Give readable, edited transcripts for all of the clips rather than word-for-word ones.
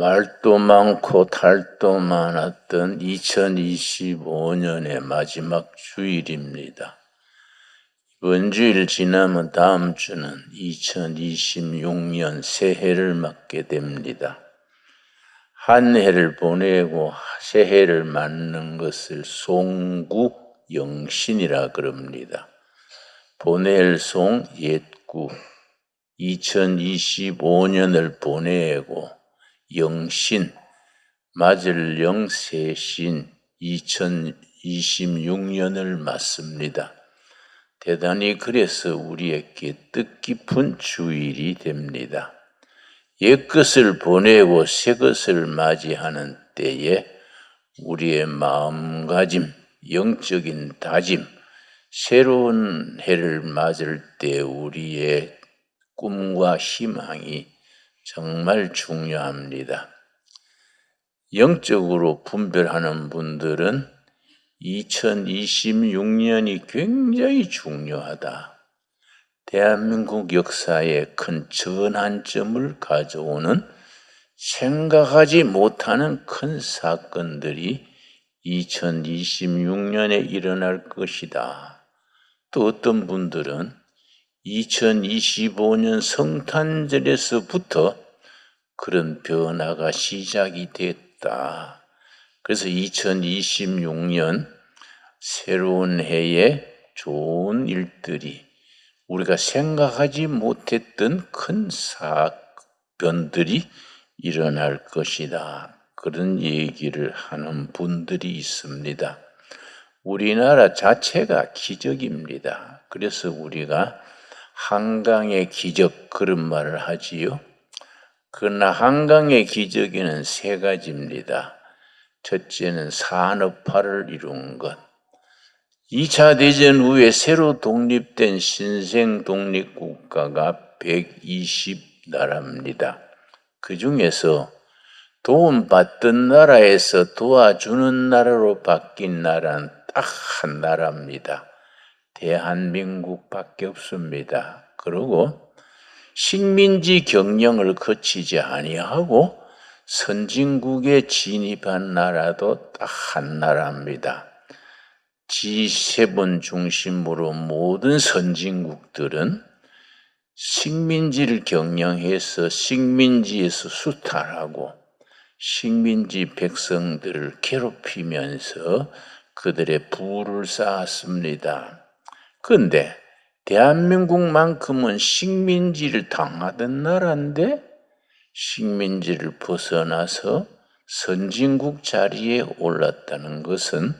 말도 많고 탈도 많았던 2025년의 마지막 주일입니다. 이번 주일 지나면 다음 주는 2026년 새해를 맞게 됩니다. 한 해를 보내고 새해를 맞는 것을 송구영신이라 그럽니다. 보낼 송 옛구 2025년을 보내고 영신 맞을 영세신 2026년을 맞습니다. 대단히 그래서 우리에게 뜻깊은 주일이 됩니다. 옛것을 보내고 새것을 맞이하는 때에 우리의 마음가짐, 영적인 다짐, 새로운 해를 맞을 때 우리의 꿈과 희망이 정말 중요합니다. 영적으로 분별하는 분들은 2026년이 굉장히 중요하다. 대한민국 역사에 큰 전환점을 가져오는 생각하지 못하는 큰 사건들이 2026년에 일어날 것이다. 또 어떤 분들은 2025년 성탄절에서부터 그런 변화가 시작이 됐다. 그래서 2026년 새로운 해에 좋은 일들이 우리가 생각하지 못했던 큰 사건들이 일어날 것이다. 그런 얘기를 하는 분들이 있습니다. 우리나라 자체가 기적입니다. 그래서 우리가 한강의 기적 그런 말을 하지요. 그러나 한강의 기적에는 세 가지입니다. 첫째는 산업화를 이룬 것. 2차 대전 후에 새로 독립된 신생 독립국가가 120나라입니다. 그 중에서 도움받던 나라에서 도와주는 나라로 바뀐 나라는 딱 한 나라입니다. 대한민국밖에 없습니다. 그리고 식민지 경영을 거치지 아니하고 선진국에 진입한 나라도 딱 한 나라입니다. G7 중심으로 모든 선진국들은 식민지를 경영해서 식민지에서 수탈하고 식민지 백성들을 괴롭히면서 그들의 부를 쌓았습니다. 그런데 대한민국만큼은 식민지를 당하던 나라인데 식민지를 벗어나서 선진국 자리에 올랐다는 것은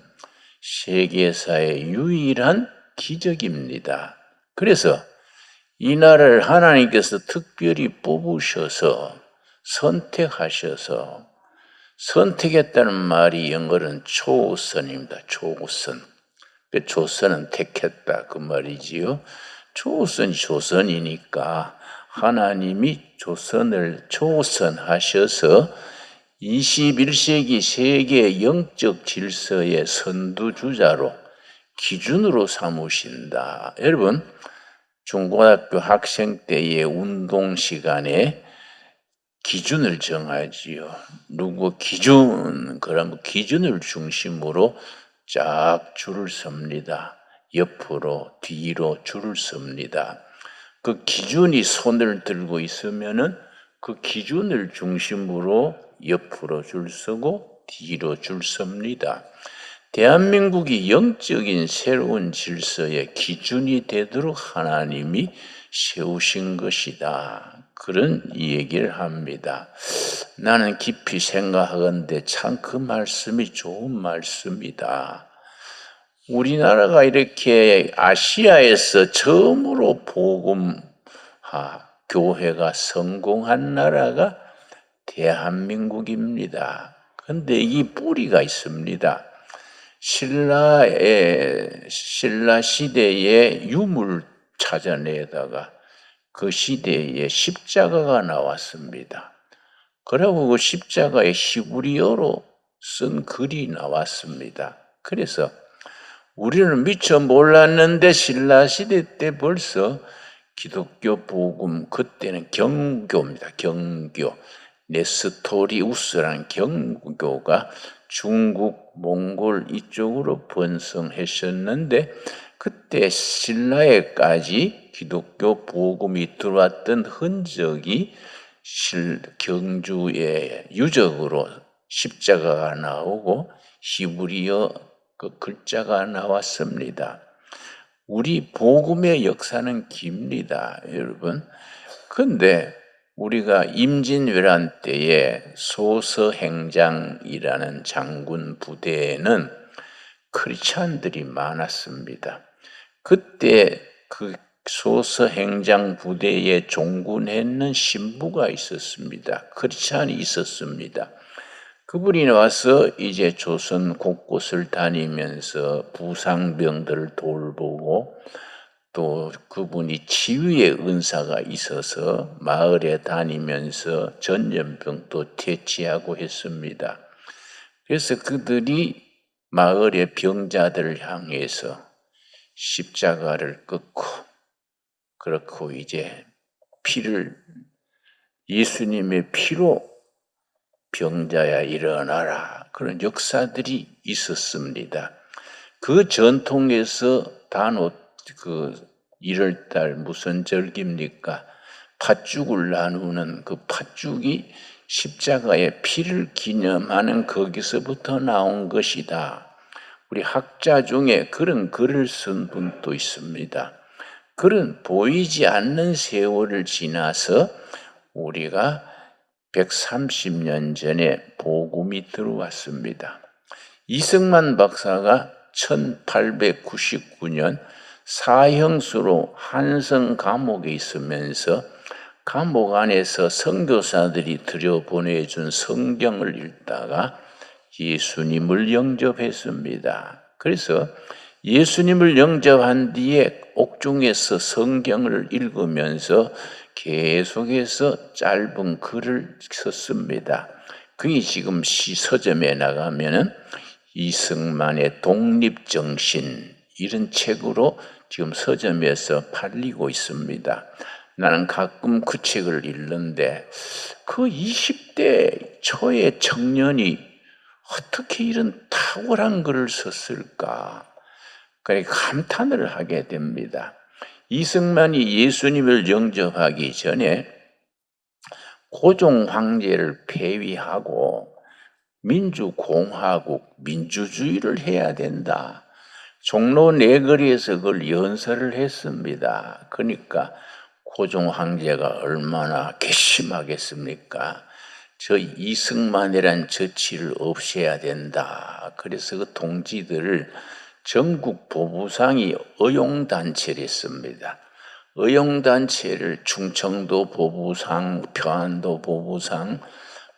세계사의 유일한 기적입니다. 그래서 이 나라를 하나님께서 특별히 뽑으셔서 선택했다는 말이 영어로는 chosen입니다. chosen. 조선은 택했다 그 말이지요. 조선이니까 하나님이 조선을 초선하셔서 21세기 세계 영적 질서의 선두주자로 기준으로 삼으신다. 여러분 중고등학교 학생 때의 운동 시간에 기준을 정하지요. 누구 기준, 그러면 기준을 중심으로 쫙 줄을 섭니다. 옆으로 뒤로 줄을 섭니다. 그 기준이 손을 들고 있으면은 그 기준을 중심으로 옆으로 줄 서고 뒤로 줄 섭니다. 대한민국이 영적인 새로운 질서의 기준이 되도록 하나님이 세우신 것이다. 그런 얘기를 합니다. 나는 깊이 생각하건대 참 그 말씀이 좋은 말씀이다. 우리나라가 이렇게 아시아에서 처음으로 교회가 성공한 나라가 대한민국입니다. 그런데 이 뿌리가 있습니다. 신라 시대에 유물 찾아내다가 그 시대에 십자가가 나왔습니다. 그리고 그 십자가에 히브리어로 쓴 글이 나왔습니다. 그래서 우리는 미처 몰랐는데 신라 시대 때 벌써 기독교 복음, 그때는 경교입니다. 경교. 네스토리우스라는 경교가 중국, 몽골 이쪽으로 번성하셨는데 그때 신라에까지 기독교 복음이 들어왔던 흔적이 경주의 유적으로 십자가가 나오고 히브리어 그 글자가 나왔습니다. 우리 복음의 역사는 깁니다, 여러분. 근데 우리가 임진왜란 때에 소서행장이라는 장군 부대에는 크리스찬들이 많았습니다. 그때 그 소서행장 부대에 종군했는 신부가 있었습니다. 크리스찬이 있었습니다. 그분이 와서 이제 조선 곳곳을 다니면서 부상병들을 돌보고 또 그분이 치유의 은사가 있어서 마을에 다니면서 전염병도 퇴치하고 했습니다. 그래서 그들이 마을의 병자들을 향해서 십자가를 끄고 그렇고 이제 예수님의 피로 병자야 일어나라 그런 역사들이 있었습니다. 그 전통에서 단오 1월달 무슨 절기입니까? 팥죽을 나누는 그 팥죽이 십자가의 피를 기념하는 거기서부터 나온 것이다. 우리 학자 중에 그런 글을 쓴 분도 있습니다. 그런 보이지 않는 세월을 지나서 우리가 130년 전에 복음이 들어왔습니다. 이승만 박사가 1899년 사형수로 한성 감옥에 있으면서 감옥 안에서 선교사들이 들여보내준 성경을 읽다가 예수님을 영접했습니다. 그래서 예수님을 영접한 뒤에 옥중에서 성경을 읽으면서 계속해서 짧은 글을 썼습니다. 그게 지금 서점에 나가면은 이승만의 독립정신 이런 책으로 지금 서점에서 팔리고 있습니다. 나는 가끔 그 책을 읽는데 그 20대 초의 청년이 어떻게 이런 탁월한 글을 썼을까? 그러니까 감탄을 하게 됩니다. 이승만이 예수님을 영접하기 전에 고종 황제를 폐위하고 민주공화국, 민주주의를 해야 된다. 종로 내거리에서 그걸 연설을 했습니다. 그러니까 고종 황제가 얼마나 괘씸하겠습니까? 저 이승만이란 저치를 없애야 된다. 그래서 그 동지들을 전국 보부상이 의용단체를 했습니다. 의용단체를 충청도 보부상, 평안도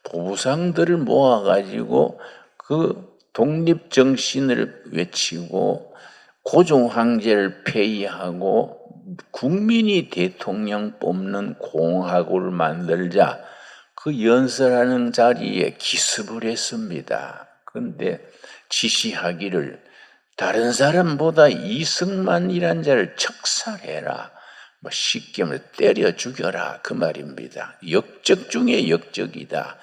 보부상들을 모아가지고 그 독립정신을 외치고 고종 황제를 폐위하고 국민이 대통령 뽑는 공화국을 만들자 그 연설하는 자리에 기습을 했습니다. 그런데 지시하기를 다른 사람보다 이승만이란 자를 척살해라. 쉽게 말해 때려 죽여라 그 말입니다. 역적 중에 역적이다.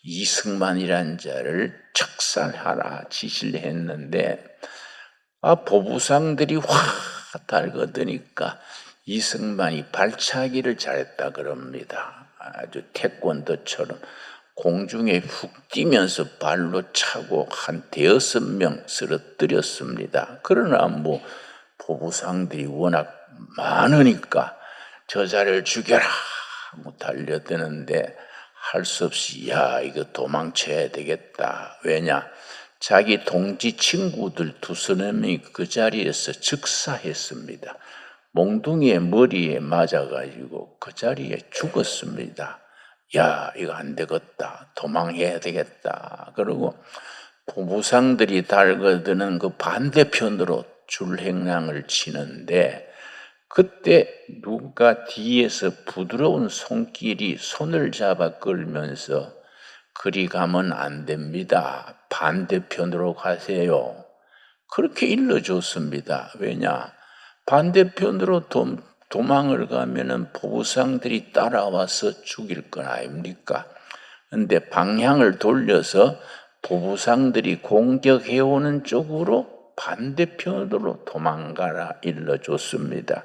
이승만이란 자를 척살하라 지시를 했는데 보부상들이 확 달거드니까 이승만이 발차기를 잘했다 그럽니다. 아주 태권도처럼 공중에 훅 뛰면서 발로 차고 한 5명 쓰러뜨렸습니다. 그러나 보부상들이 워낙 많으니까 저자를 죽여라 하고 달려드는데 할 수 없이 이거 도망쳐야 되겠다. 왜냐? 자기 동지 친구들 2~3명이 그 자리에서 즉사했습니다. 몽둥이의 머리에 맞아가지고 그 자리에 죽었습니다. 이거 안 되겠다. 도망해야 되겠다. 그리고 보부상들이 달거드는 그 반대편으로 줄행랑을 치는데 그때 누가 뒤에서 부드러운 손길이 손을 잡아 끌면서 그리 가면 안 됩니다. 반대편으로 가세요. 그렇게 일러줬습니다. 왜냐? 반대편으로 도망을 가면은 보부상들이 따라와서 죽일 건 아닙니까? 근데 방향을 돌려서 보부상들이 공격해오는 쪽으로 반대편으로 도망가라 일러줬습니다.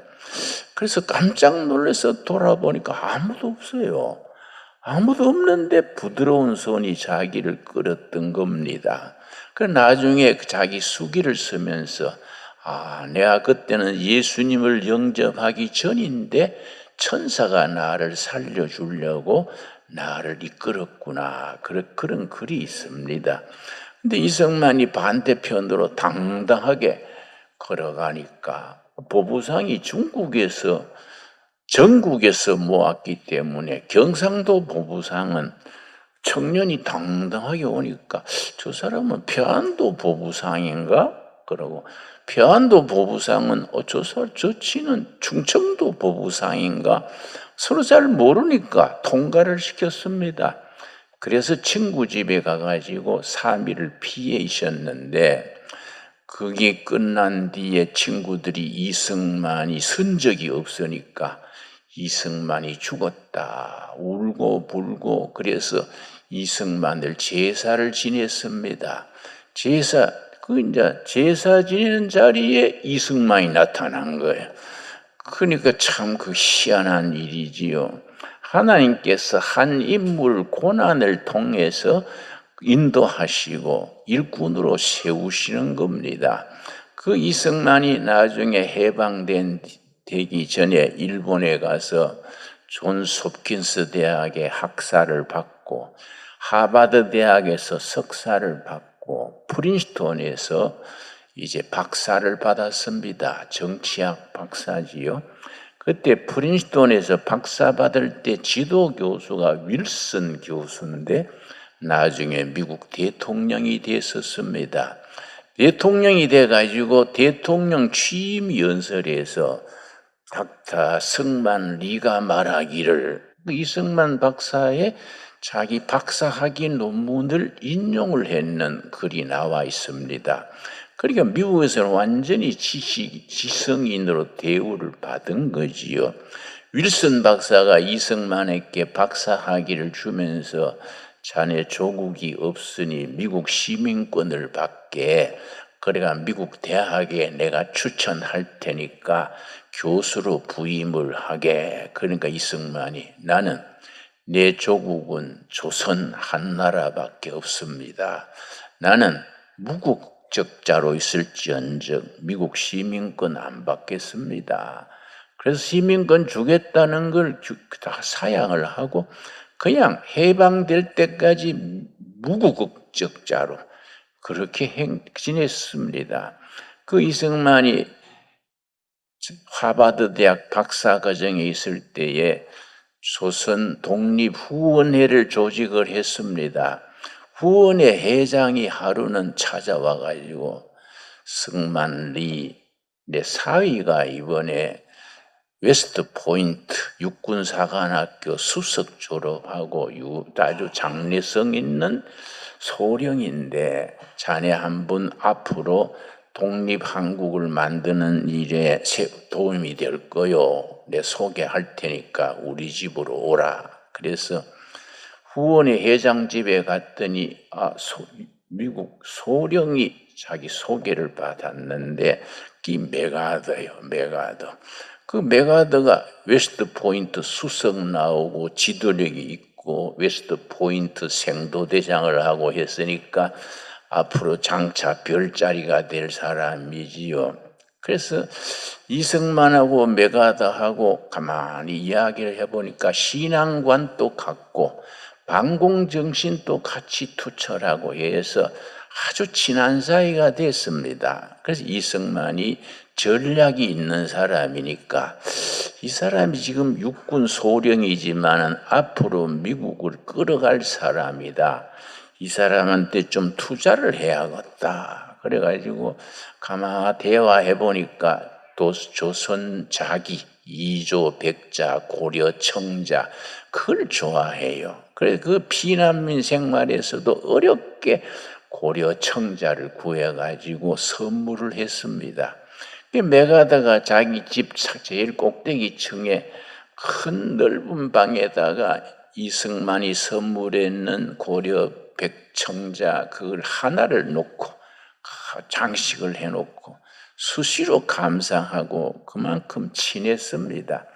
그래서 깜짝 놀라서 돌아보니까 아무도 없어요. 아무도 없는데 부드러운 손이 자기를 끌었던 겁니다. 그 나중에 자기 수기를 쓰면서 내가 그때는 예수님을 영접하기 전인데 천사가 나를 살려주려고 나를 이끌었구나. 그런 글이 있습니다. 근데 이승만이 반대편으로 당당하게 걸어가니까 보부상이 전국에서 모았기 때문에 경상도 보부상은 청년이 당당하게 오니까 저 사람은 평안도 보부상인가? 그러고 평안도 보부상은 저 치는 충청도 보부상인가? 서로 잘 모르니까 통과를 시켰습니다. 그래서 친구 집에 가가지고 3일을 피해 있었는데 그게 끝난 뒤에 친구들이 이승만이 선 적이 없으니까 이승만이 죽었다 울고 불고 그래서 이승만을 제사를 지냈습니다. 제사 지내는 자리에 이승만이 나타난 거예요. 그러니까 참 그 희한한 일이지요. 하나님께서 한 인물 고난을 통해서 인도하시고 일꾼으로 세우시는 겁니다. 그 이승만이 나중에 되기 전에 일본에 가서 존스 홉킨스 대학의 학사를 받고 하버드 대학에서 석사를 받고 프린스턴에서 이제 박사를 받았습니다. 정치학 박사지요. 그때 프린스턴에서 박사 받을 때 지도 교수가 윌슨 교수인데 나중에 미국 대통령이 됐었습니다. 대통령이 돼가지고 대통령 취임 연설에서 닥터 승만 리가 말하기를 이승만 박사의 자기 박사학위 논문을 인용을 했는 글이 나와 있습니다. 그러니까 미국에서는 완전히 지성인으로 대우를 받은 거지요. 윌슨 박사가 이승만에게 박사학위를 주면서 자네 조국이 없으니 미국 시민권을 받게 그래가 미국 대학에 내가 추천할 테니까 교수로 부임을 하게. 그러니까 이승만이 나는 내 조국은 조선 한나라밖에 없습니다. 나는 무국적자로 있을지언정 미국 시민권 안 받겠습니다. 그래서 시민권 주겠다는 걸 다 사양을 하고 그냥 해방될 때까지 무국적자로 그렇게 지냈습니다. 그 이승만이 하버드 대학 박사 과정에 있을 때에 조선 독립후원회를 조직을 했습니다. 후원회 회장이 하루는 찾아와 가지고 승만리 내 사위가 이번에 웨스트 포인트 육군사관학교 수석 졸업하고 아주 장래성 있는 소령인데 자네 한번 앞으로 독립한국을 만드는 일에 도움이 될 거요. 내 소개할 테니까 우리 집으로 오라. 그래서 후원의 회장 집에 갔더니 미국 소령이 자기 소개를 받았는데 그 메가더요. 그 메가더가 웨스트 포인트 수석 나오고 지도력이 있고 웨스트 포인트 생도대장을 하고 했으니까 앞으로 장차 별자리가 될 사람이지요. 그래서 이승만하고 메가더하고 가만히 이야기를 해보니까 신앙관도 같고 반공정신도 같이 투철하고 해서 아주 친한 사이가 됐습니다. 그래서 이승만이 전략이 있는 사람이니까 이 사람이 지금 육군 소령이지만 앞으로 미국을 끌어갈 사람이다. 이 사람한테 좀 투자를 해야겠다. 그래가지고 가만 대화해 보니까 조선 자기, 이조, 백자, 고려, 청자 그걸 좋아해요. 그래서 그 피난민 생활에서도 어렵게 고려 청자를 구해가지고 선물을 했습니다. 메가더가 자기 집 제일 꼭대기 층에 큰 넓은 방에다가 이승만이 선물했는 고려 백청자 그걸 하나를 놓고 장식을 해놓고 수시로 감상하고 그만큼 친했습니다.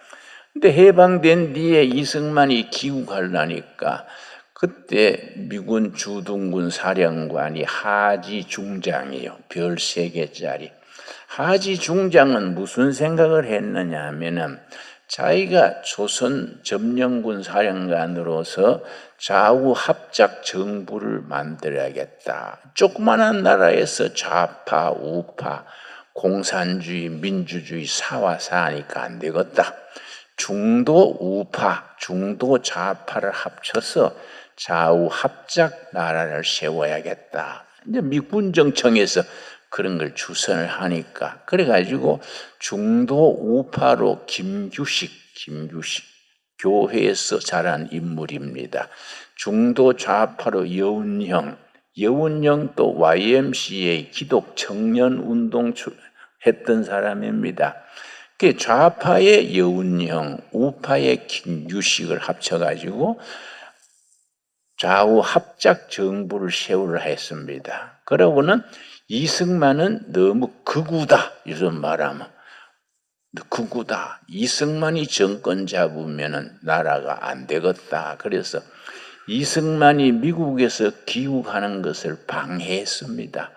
근데 해방된 뒤에 이승만이 귀국하려니까 그때 미군 주둔군 사령관이 하지 중장이요. 별 3개짜리. 하지 중장은 무슨 생각을 했느냐 하면은 자기가 조선 점령군 사령관으로서 좌우 합작 정부를 만들어야겠다. 조그마한 나라에서 좌파, 우파, 공산주의, 민주주의, 사화사하니까 안 되겠다. 중도 우파, 중도 좌파를 합쳐서 좌우 합작 나라를 세워야겠다. 이제 미군정청에서 그런 걸 주선을 하니까 그래가지고 중도 우파로 김규식 교회에서 자란 인물입니다. 중도 좌파로 여운형 또 YMCA 기독 청년 운동 했던 사람입니다. 그 좌파의 여운형, 우파의 김규식을 합쳐가지고 좌우 합작 정부를 세우려 했습니다. 그러고는 이승만은 너무 극우다 이런 말하면 극우다. 이승만이 정권 잡으면 나라가 안 되겠다. 그래서 이승만이 미국에서 귀국하는 것을 방해했습니다.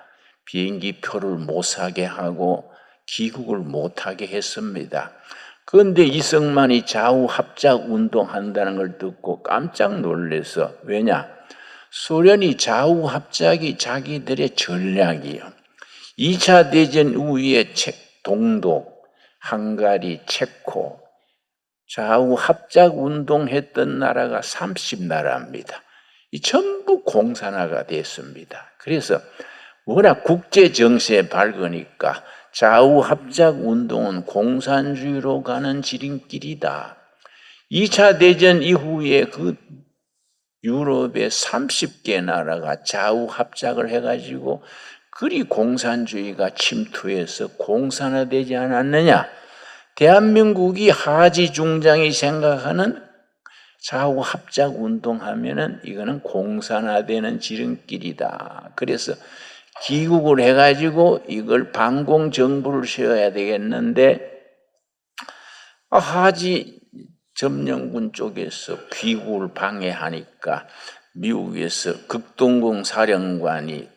비행기 표를 못 사게 하고 귀국을 못하게 했습니다. 그런데 이승만이 좌우 합작 운동한다는 걸 듣고 깜짝 놀라서 왜냐? 소련이 좌우 합작이 자기들의 전략이요. 2차 대전 이후에 동독, 헝가리, 체코 좌우 합작 운동했던 나라가 30나라입니다. 이 전부 공산화가 됐습니다. 그래서 워낙 국제 정세에 밝으니까 좌우 합작 운동은 공산주의로 가는 지름길이다. 2차 대전 이후에 그 유럽의 30개 나라가 좌우 합작을 해가지고 그리 공산주의가 침투해서 공산화되지 않았느냐? 대한민국이 하지 중장이 생각하는 좌우 합작 운동하면은 이거는 공산화되는 지름길이다. 그래서 귀국을 해가지고 이걸 반공 정부를 세워야 되겠는데 하지 점령군 쪽에서 귀국을 방해하니까 미국에서 극동공 사령관이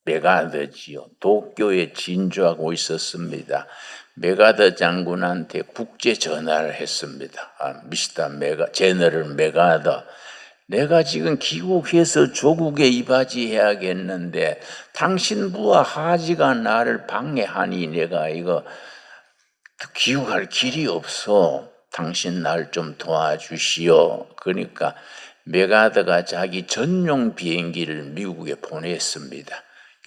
메가더지요. 도쿄에 진주하고 있었습니다. 메가더 장군한테 국제 전화를 했습니다. 미스터 제너럴 메가더, 내가 지금 귀국해서 조국에 이바지해야겠는데 당신 부하 하지가 나를 방해하니 내가 이거 귀국할 길이 없어. 당신 날 좀 도와주시오. 그러니까 메가더가 자기 전용 비행기를 미국에 보냈습니다.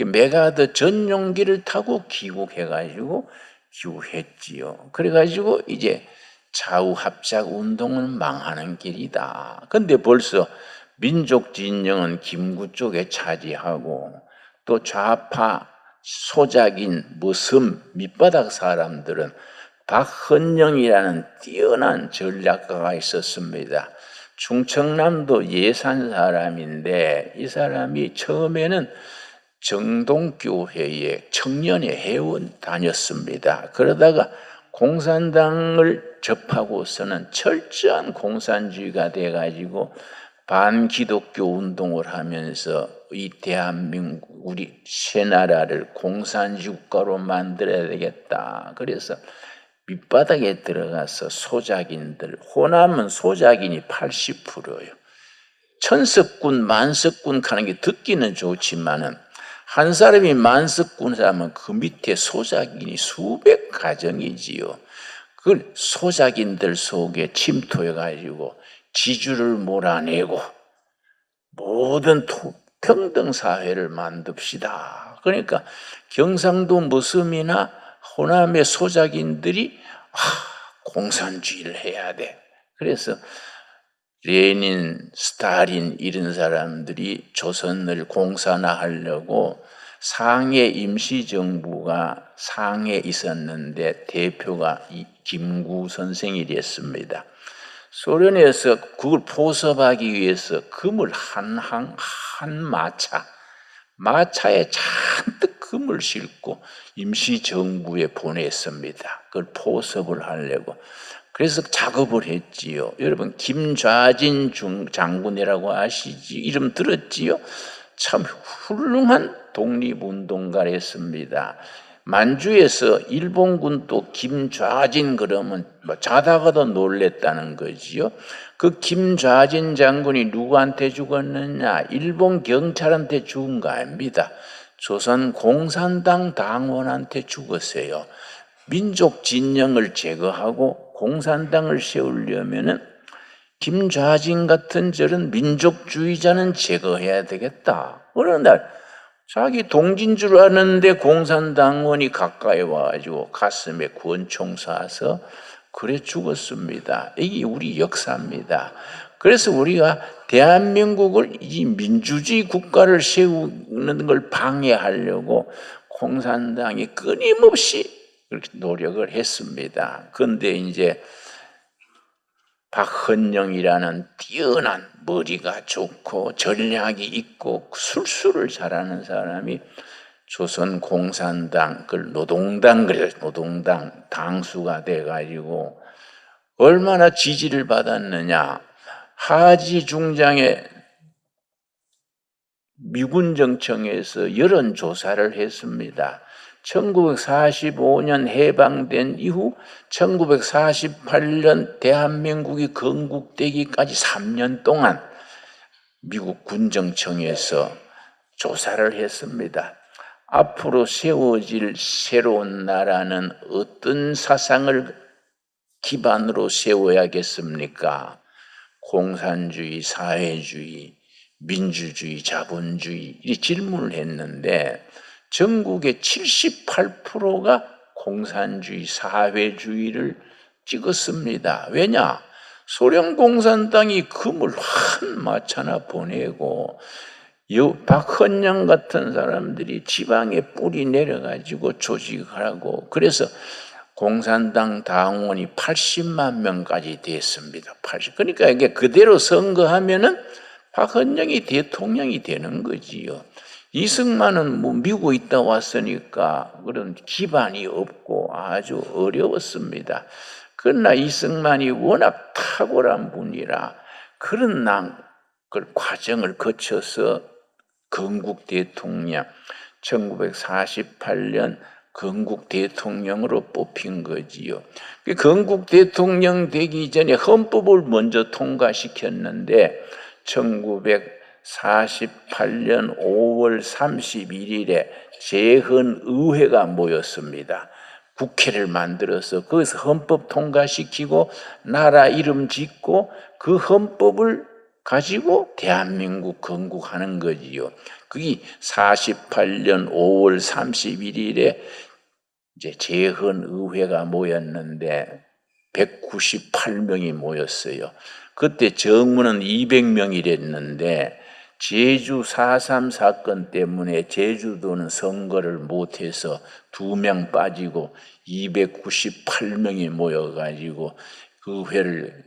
메가더 전용기를 타고 귀국해가지고 귀국했지요. 그래가지고 이제 좌우 합작 운동은 망하는 길이다. 근데 벌써 민족 진영은 김구 쪽에 차지하고 또 좌파 소작인 무슨 밑바닥 사람들은 박헌영이라는 뛰어난 전략가가 있었습니다. 충청남도 예산 사람인데 이 사람이 처음에는 정동교회의 청년의 회원 다녔습니다. 그러다가 공산당을 접하고서는 철저한 공산주의가 돼가지고 반기독교 운동을 하면서 이 대한민국 우리 새 나라를 공산주의 국가로 만들어야 되겠다. 그래서 밑바닥에 들어가서 소작인들, 호남은 소작인이 80%예요. 천석군, 만석군 하는 게 듣기는 좋지만은 한 사람이 만석군 하면 그 밑에 소작인이 수백 가정이지요. 그걸 소작인들 속에 침투해가지고 지주를 몰아내고 모든 평등 사회를 만듭시다. 그러니까 경상도 무슬림이나 호남의 소작인들이 공산주의를 해야 돼. 그래서 레닌, 스탈린 이런 사람들이 조선을 공산화하려고 상해 임시정부가 상해에 있었는데 대표가 이 김구 선생이 됐습니다. 소련에서 그걸 포섭하기 위해서 금을 한 마차에 잔뜩 금을 싣고 임시정부에 보냈습니다. 그걸 포섭을 하려고. 그래서 작업을 했지요. 여러분 김좌진 장군이라고 아시지? 이름 들었지요? 참 훌륭한 독립운동가였습니다. 만주에서 일본군 또 김좌진 그러면 뭐 자다가도 놀랬다는 거지요. 그 김좌진 장군이 누구한테 죽었느냐? 일본 경찰한테 죽은 거 아닙니다. 조선 공산당 당원한테 죽었어요. 민족 진영을 제거하고 공산당을 세우려면은 김좌진 같은 저런 민족주의자는 제거해야 되겠다. 어느 날 자기 동진 줄 아는데 공산당원이 가까이 와가지고 가슴에 권총 쏴서 그래 죽었습니다. 이게 우리 역사입니다. 그래서 우리가 대한민국을 이 민주주의 국가를 세우는 걸 방해하려고 공산당이 끊임없이 그렇게 노력을 했습니다. 그런데 이제 박헌영이라는 뛰어난 머리가 좋고 전략이 있고 술수를 잘하는 사람이 조선 공산당, 노동당 당수가 돼가지고 얼마나 지지를 받았느냐. 하지 중장의 미군정청에서 여론조사를 했습니다. 1945년 해방된 이후 1948년 대한민국이 건국되기까지 3년 동안 미국 군정청에서 조사를 했습니다. 앞으로 세워질 새로운 나라는 어떤 사상을 기반으로 세워야겠습니까? 공산주의, 사회주의, 민주주의, 자본주의 이 질문을 했는데 전국의 78%가 공산주의, 사회주의를 찍었습니다. 왜냐? 소련 공산당이 금을 한 마차나 보내고 박헌영 같은 사람들이 지방에 뿌리 내려가지고 조직하고 그래서 공산당 당원이 80만 명까지 됐습니다. 그러니까 이게 그대로 선거하면은 박헌영이 대통령이 되는 거지요. 이승만은 뭐 미국 있다 왔으니까 그런 기반이 없고 아주 어려웠습니다. 그러나 이승만이 워낙 탁월한 분이라 그런 그 과정을 거쳐서 건국 대통령 1948년 건국 대통령으로 뽑힌 거지요. 건국 대통령 되기 전에 헌법을 먼저 통과시켰는데 1948년 5월 31일에 재헌의회가 모였습니다. 국회를 만들어서 거기서 헌법 통과시키고 나라 이름 짓고 그 헌법을 가지고 대한민국 건국하는 거지요. 그게 48년 5월 31일에 이제 재헌의회가 모였는데 198명이 모였어요. 그때 정문은 200명이랬는데 제주 4.3 사건 때문에 제주도는 선거를 못해서 2명 빠지고 298명이 모여가지고 그 회를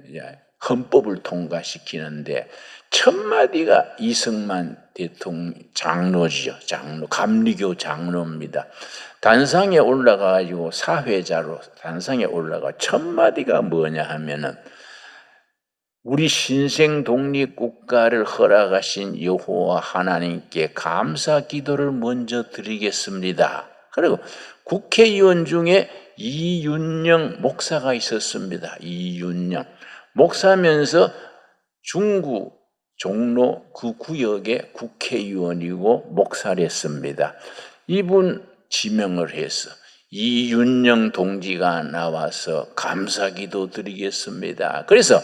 헌법을 통과시키는데 첫 마디가 이승만 대통령 장로지요. 감리교 장로입니다. 단상에 올라가가지고 사회자로 단상에 올라가 첫 마디가 뭐냐 하면은 우리 신생 독립국가를 허락하신 여호와 하나님께 감사 기도를 먼저 드리겠습니다. 그리고 국회의원 중에 이윤영 목사가 있었습니다. 이윤영 목사면서 중구 종로 그 구역의 국회의원이고 목사를 했습니다. 이분 지명을 해서 이윤영 동지가 나와서 감사기도 드리겠습니다. 그래서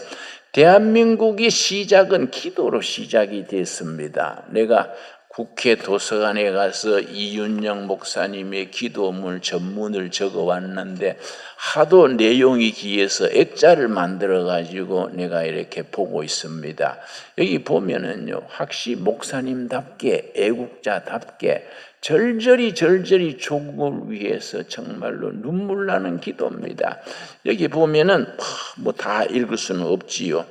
대한민국의 시작은 기도로 시작이 됐습니다. 내가 국회 도서관에 가서 이윤영 목사님의 기도문 전문을 적어왔는데 하도 내용이 길어서 액자를 만들어 가지고 내가 이렇게 보고 있습니다. 여기 보면은요, 확실히 목사님답게 애국자답게 절절히 조국을 위해서 정말로 눈물 나는 기도입니다. 여기 보면은 뭐 다 읽을 수는 없지요.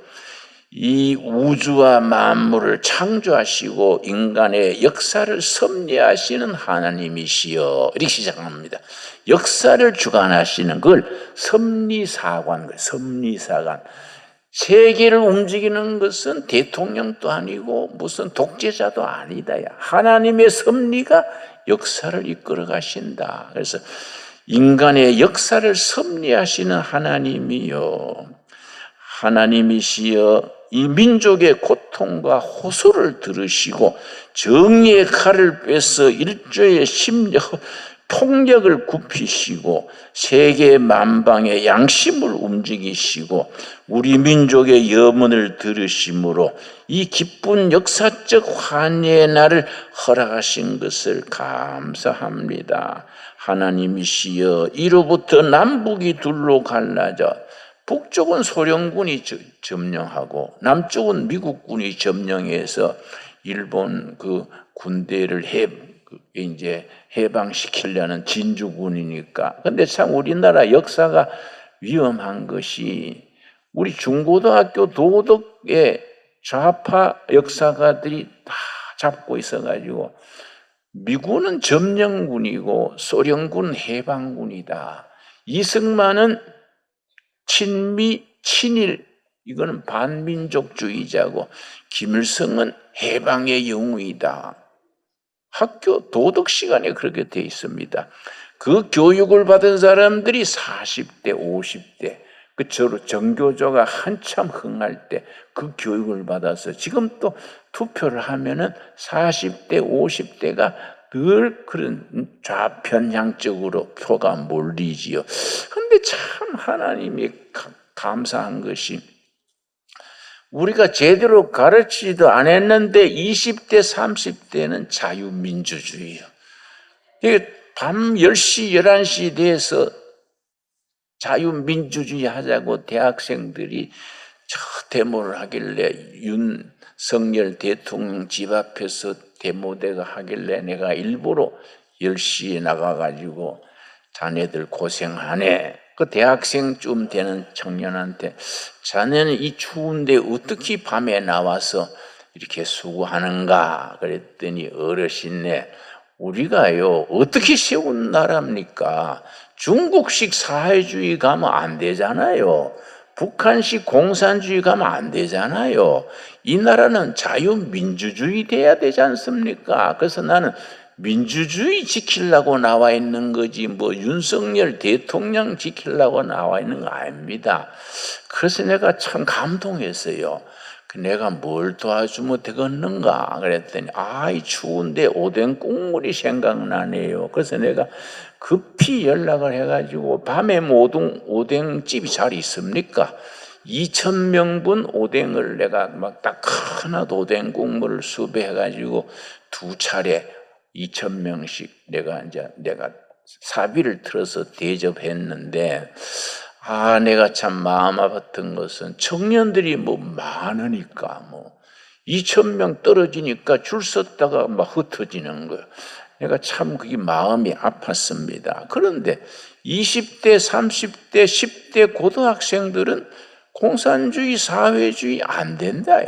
이 우주와 만물을 창조하시고 인간의 역사를 섭리하시는 하나님이시여, 이렇게 시작합니다. 역사를 주관하시는 걸 섭리사관, 섭리사관. 세계를 움직이는 것은 대통령도 아니고 무슨 독재자도 아니다. 하나님의 섭리가 역사를 이끌어 가신다. 그래서 인간의 역사를 섭리하시는 하나님이요, 하나님이시여, 이 민족의 고통과 호소를 들으시고 정의의 칼을 빼서 일조의 폭력을 굽히시고 세계 만방의 양심을 움직이시고 우리 민족의 염원을 들으심으로 이 기쁜 역사적 환희의 날을 허락하신 것을 감사합니다. 하나님이시여, 이로부터 남북이 둘로 갈라져 북쪽은 소련군이 점령하고 남쪽은 미국군이 점령해서 일본 그 군대를 이제 해방시키려는 진주군이니까. 근데 참 우리나라 역사가 위험한 것이 우리 중고등학교 도덕의 좌파 역사가들이 다 잡고 있어가지고 미군은 점령군이고 소련군은 해방군이다. 이승만은 친미, 친일, 이거는 반민족주의자고 김일성은 해방의 영웅이다. 학교 도덕 시간에 그렇게 돼 있습니다. 그 교육을 받은 사람들이 40대, 50대, 그처럼 정교조가 한참 흥할 때 그 교육을 받아서 지금 또 투표를 하면은 40대, 50대가 늘 그런 좌편향적으로 표가 몰리지요. 근데 참 하나님이 감사한 것이 우리가 제대로 가르치지도 않았는데 20대, 30대는 자유민주주의요. 이게 밤 10시, 11시 돼서 자유민주주의 하자고 대학생들이 저 데모를 하길래 윤석열 대통령 집 앞에서 데모대가 하길래 내가 일부러 10시에 나가가지고 자네들 고생하네. 그 대학생쯤 되는 청년한테 자네는 이 추운데 어떻게 밤에 나와서 이렇게 수고하는가 그랬더니 어르신네, 우리가요 어떻게 세운 나라입니까? 중국식 사회주의 가면 안 되잖아요. 북한식 공산주의 가면 안 되잖아요. 이 나라는 자유민주주의 돼야 되지 않습니까? 그래서 나는 민주주의 지키려고 나와 있는 거지 뭐 윤석열 대통령 지키려고 나와 있는 거 아닙니다. 그래서 내가 참 감동했어요. 내가 뭘 도와주면 되겠는가 그랬더니 이 추운데 오뎅 국물이 생각나네요. 그래서 내가 급히 연락을 해가지고 밤에 오뎅집이 잘 있습니까? 2,000명분 오뎅을 내가 막 따끈한 오뎅 국물을 수배해가지고 2차례 2,000명씩 내가 사비를 틀어서 대접했는데 내가 참 마음 아팠던 것은 청년들이 뭐 많으니까 2,000명 떨어지니까 줄 섰다가 막 흩어지는 거예요. 내가 참 그게 마음이 아팠습니다. 그런데 20대, 30대, 10대 고등학생들은 공산주의, 사회주의 안 된다.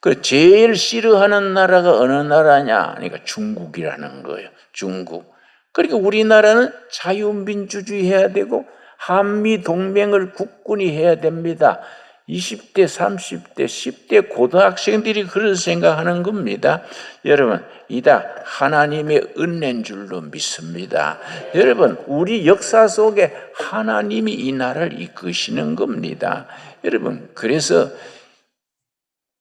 그 제일 싫어하는 나라가 어느 나라냐? 그러니까 중국이라는 거예요. 중국. 그러니까 우리나라는 자유민주주의 해야 되고 한미 동맹을 굳건히 해야 됩니다. 20대, 30대, 10대 고등학생들이 그런 생각하는 겁니다. 여러분, 이다 하나님의 은혜인 줄로 믿습니다. 여러분, 우리 역사 속에 하나님이 이 나라를 이끄시는 겁니다. 여러분, 그래서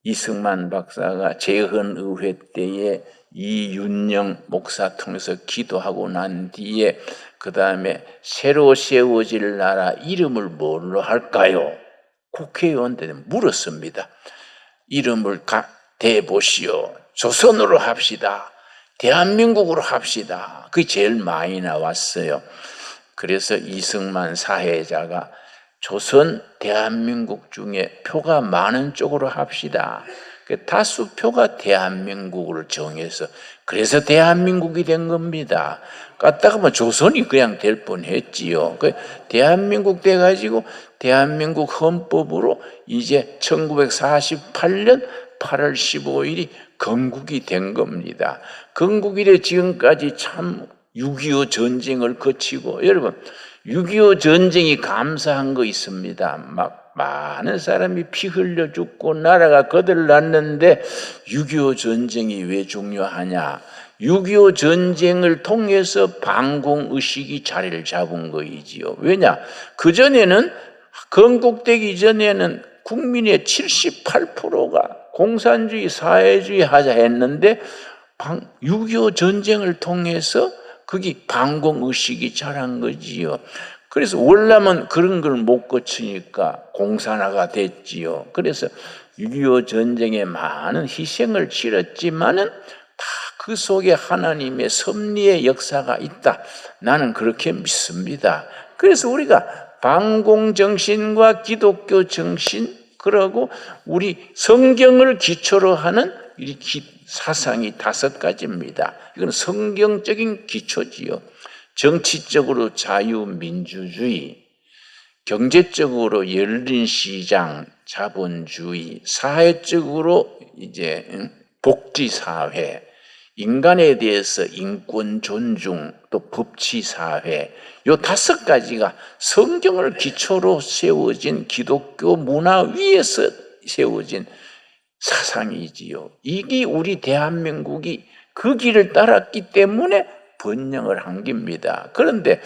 이승만 박사가 재헌의회 때에 이윤영 목사 통해서 기도하고 난 뒤에 그 다음에 새로 세워질 나라 이름을 뭘로 할까요? 국회의원들은 물었습니다. 이름을 대보시오. 조선으로 합시다. 대한민국으로 합시다. 그게 제일 많이 나왔어요. 그래서 이승만 사회자가 조선, 대한민국 중에 표가 많은 쪽으로 합시다. 다수표가 대한민국을 정해서 그래서 대한민국이 된 겁니다. 까딱 하면 조선이 그냥 될 뻔했지요. 대한민국 돼가지고 대한민국 헌법으로 이제 1948년 8월 15일이 건국이 된 겁니다. 건국 이래 지금까지 참 6.25 전쟁을 거치고, 여러분 6.25 전쟁이 감사한 거 있습니다. 막 많은 사람이 피 흘려 죽고 나라가 거들났는데 6.25 전쟁이 왜 중요하냐? 6.25 전쟁을 통해서 반공의식이 자리를 잡은 거이지요. 왜냐? 그전에는, 건국되기 전에는 국민의 78%가 공산주의, 사회주의 하자 했는데 6.25 전쟁을 통해서 그게 반공의식이 자란 거지요. 그래서 월남은 그런 걸 못 거치니까 공산화가 됐지요. 그래서 6.25 전쟁에 많은 희생을 치렀지만은 다 그 속에 하나님의 섭리의 역사가 있다. 나는 그렇게 믿습니다. 그래서 우리가 반공정신과 기독교 정신, 그러고 우리 성경을 기초로 하는 이 사상이 5가지입니다. 이건 성경적인 기초지요. 정치적으로 자유민주주의, 경제적으로 열린 시장, 자본주의, 사회적으로 이제 복지사회, 인간에 대해서 인권 존중, 또 법치사회, 요 5가지가 성경을 기초로 세워진 기독교 문화 위에서 세워진 사상이지요. 이게 우리 대한민국이 그 길을 따랐기 때문에 번영을 한 겁니다. 그런데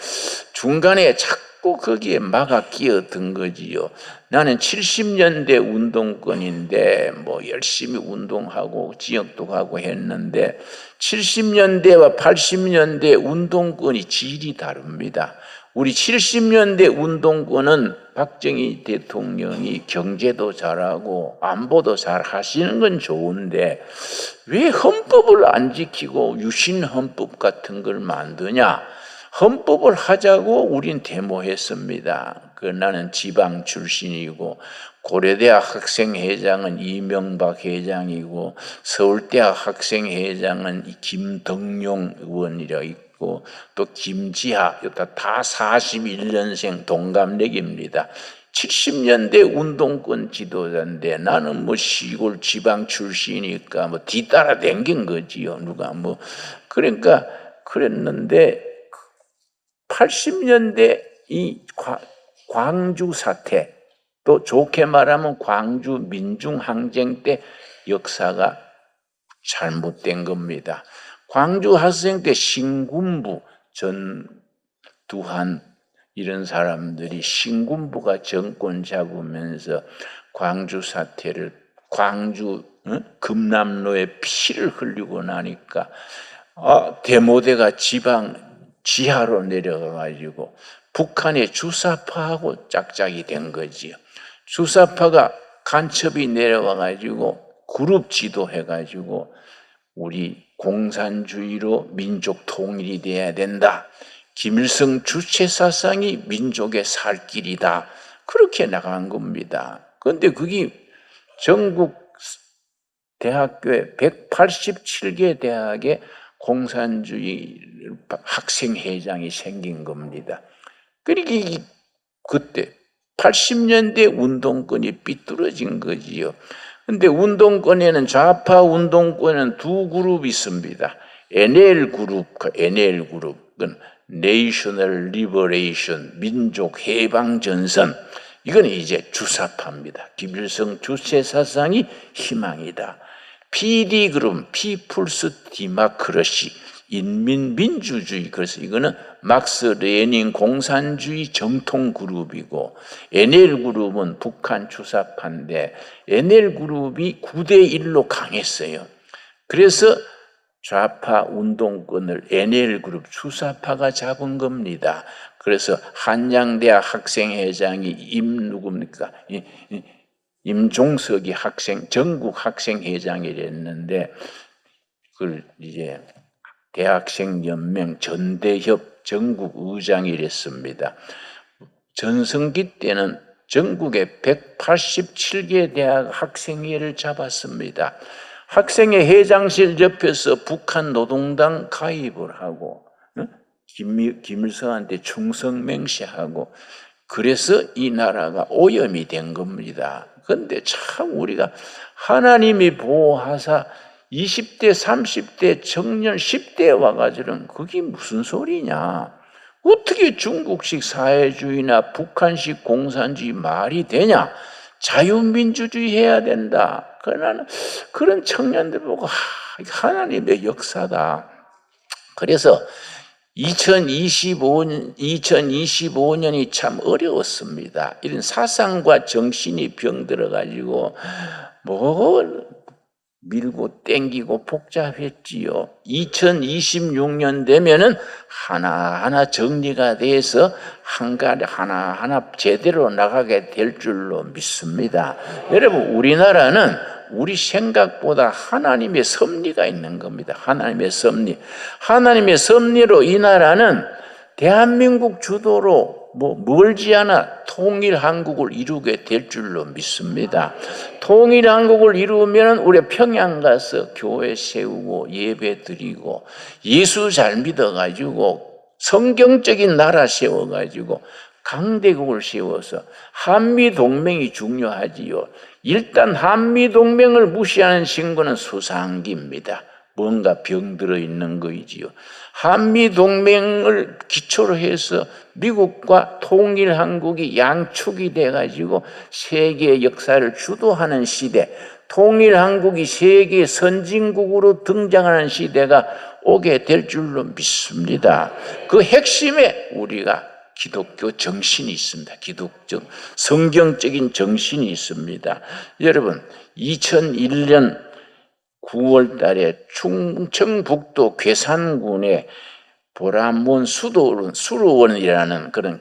중간에 자꾸 거기에 막아 끼어든 거지요. 나는 70년대 운동권인데 뭐 열심히 운동하고 지역도 가고 했는데 70년대와 80년대 운동권이 질이 다릅니다. 우리 70년대 운동권은 박정희 대통령이 경제도 잘하고 안보도 잘 하시는 건 좋은데 왜 헌법을 안 지키고 유신 헌법 같은 걸 만드냐? 헌법을 하자고 우린 데모했습니다. 나는 지방 출신이고 고려대학 학생회장은 이명박 회장이고 서울대학 학생회장은 김덕용 의원이라 있고 또 김지하, 다 41년생 동갑내기입니다. 70년대 운동권 지도자인데 나는 뭐 시골 지방 출신이니까 뭐 뒤따라 댕긴 거지요. 누가 뭐 그러니까 그랬는데 80년대 이 광주 사태, 또 좋게 말하면 광주 민중항쟁 때 역사가 잘못된 겁니다. 광주 학생 때 신군부, 전두환 이런 사람들이 신군부가 정권 잡으면서 광주 사태를, 광주 금남로에 피를 흘리고 나니까 데모대가 지하로 내려가가지고 북한의 주사파하고 짝짝이 된 거지요. 주사파가 간첩이 내려와가지고 그룹 지도해가지고 우리 공산주의로 민족 통일이 돼야 된다. 김일성 주체 사상이 민족의 살 길이다. 그렇게 나간 겁니다. 그런데 그게 전국 대학교에 187개 대학에 공산주의 학생회장이 생긴 겁니다. 그러니까 그때 80년대 운동권이 삐뚤어진 거지요. 근데 운동권에는, 좌파 운동권에는 2그룹이 있습니다. NL 그룹은 National Liberation, 민족 해방 전선. 이건 이제 주사파입니다. 김일성 주체 사상이 희망이다. PD 그룹, People's Democracy, 인민민주주의. 그래서 이거는 막스 레닌 공산주의 정통 그룹이고, NL그룹은 북한 주사파인데 NL그룹이 9대1로 강했어요. 그래서 좌파 운동권을 NL그룹 주사파가 잡은 겁니다. 그래서 한양대학 학생회장이 누굽니까? 임종석이 전국 학생회장이 됐는데 그걸 이제 대학생연맹 전대협 전국 의장이랬습니다. 전성기 때는 전국에 187개 대학 학생회를 잡았습니다. 학생회 회장실 옆에서 북한 노동당 가입을 하고 김일성한테 충성 맹세하고 그래서 이 나라가 오염이 된 겁니다. 그런데 참 우리가 하나님이 보호하사 20대, 30대, 청년 10대에 와가지고는 그게 무슨 소리냐? 어떻게 중국식 사회주의나 북한식 공산주의 말이 되냐? 자유민주주의 해야 된다. 그러나 그런 청년들 보고 하나님의 역사다. 그래서 2025년이 참 어려웠습니다. 이런 사상과 정신이 병들어가지고 밀고 땡기고 복잡했지요. 2026년 되면은 하나하나 정리가 돼서 하나하나 제대로 나가게 될 줄로 믿습니다. 여러분, 우리나라는 우리 생각보다 하나님의 섭리가 있는 겁니다. 하나님의 섭리. 하나님의 섭리로 이 나라는 대한민국 주도로 멀지 않아 통일한국을 이루게 될 줄로 믿습니다. 통일한국을 이루면 우리 평양 가서 교회 세우고 예배 드리고 예수 잘 믿어가지고 성경적인 나라 세워가지고 강대국을 세워서 한미동맹이 중요하지요. 일단 한미동맹을 무시하는 친구는 수상기입니다. 뭔가 병들어 있는 거이지요. 한미동맹을 기초로 해서 미국과 통일한국이 양축이 돼가지고 세계 역사를 주도하는 시대, 통일한국이 세계 선진국으로 등장하는 시대가 오게 될 줄로 믿습니다. 그 핵심에 우리가 기독교 정신이 있습니다. 기독적, 성경적인 정신이 있습니다. 여러분, 2001년 9월 달에 충청북도 괴산군에 보람원 수로원이라는 그런